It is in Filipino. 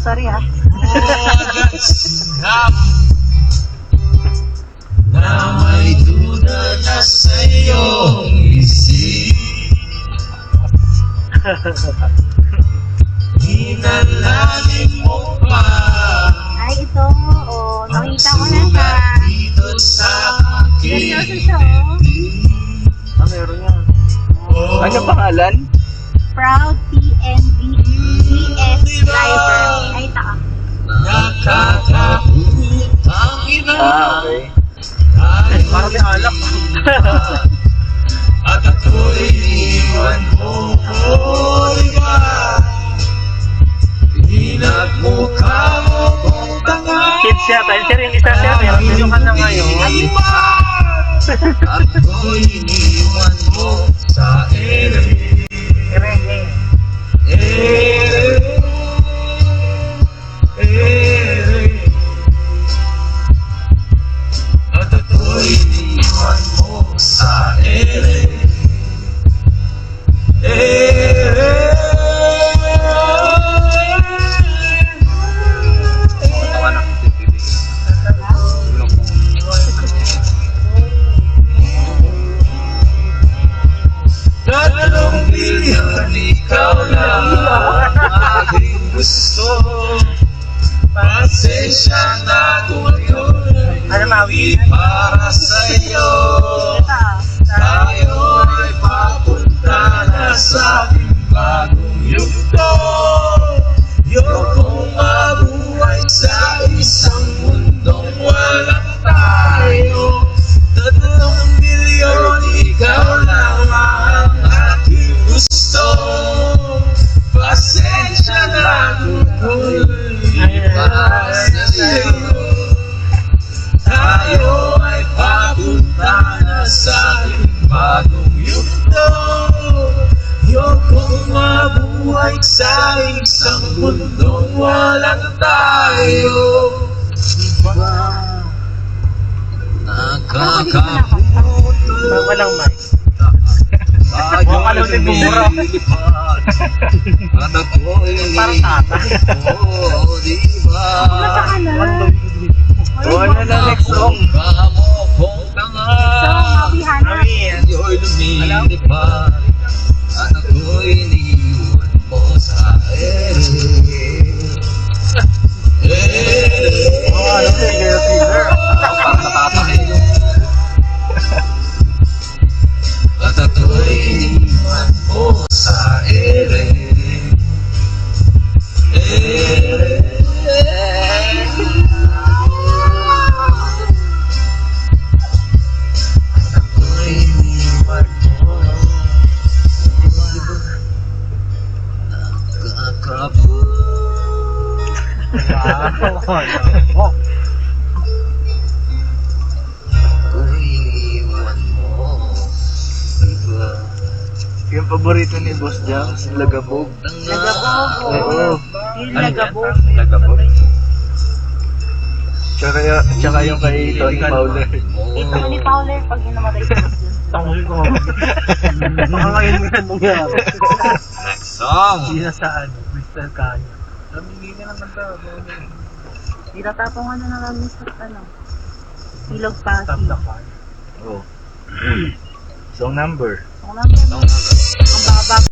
sorry ha. Na may duda na sa'yong isip. Inalalim mo pa. Ay, ito, oh, nakita ko na siya. Dito sa akin. Seryoso siya, oh. Ah, meron yan. Ano pangalan? Proud PNB ES driver. Ay, taka. Nakakaputang ina. Okay. Ay, Parang may alak. at ako'y iniwan mo, diba? Pinagmukha mo kung tanga. Kids yata. Sir, yung isa sir, meron ka na ngayon. At ako'y iniwan mo sa ere. Ere. At ako'y iniwan mo sa ere. Ere. Tatlong milyon, ikaw lang ang aking gusto. Pasensya na kung yun para sa'yo. Tayo ay papunta na sa ating bagong yugto. Yokong mabuhay sa isang mundong walang tayo. Tatlong milyon, ikaw lang ang aking gusto. Pasensya na kung para sa'yo. Tayo ay papunta na sa ating bagong yugto. Yokong mabuhay sa isang mundong walang tayo. Nakakaputo. Walang mic. Tayo'y lumilipad. At ako'y diba? Kumata ka na. Wala na next song. Mukha mo kung tanga. Mabihana. Tayo'y lumilipad. At ako'y iniwan mo sa ere. Alam ko yung Gero Silver. At ako'y iniwan mo sa ere. Ere. At ako'y iniwan mo. Nakakaputo. Oh, Ako'y iniwan mo. Diba? yung paborito ni Boss Jam, si Lagabog. Lagabog. Oo. Yung lagabog. Lagabog. Tsaka yung kay Tony Fowler. Ito ni Fowler pag inamatay sa Boss yun. Tangol ko. Baka ngayon mo yan nangyari. Next song. Hindi na saan, Crystal Canyon. Namigay ka naman ta. Tinatapangan na namin sa ano. Ilog Pasig. Stop the car. Oh. Song number. Ang number mo. Ang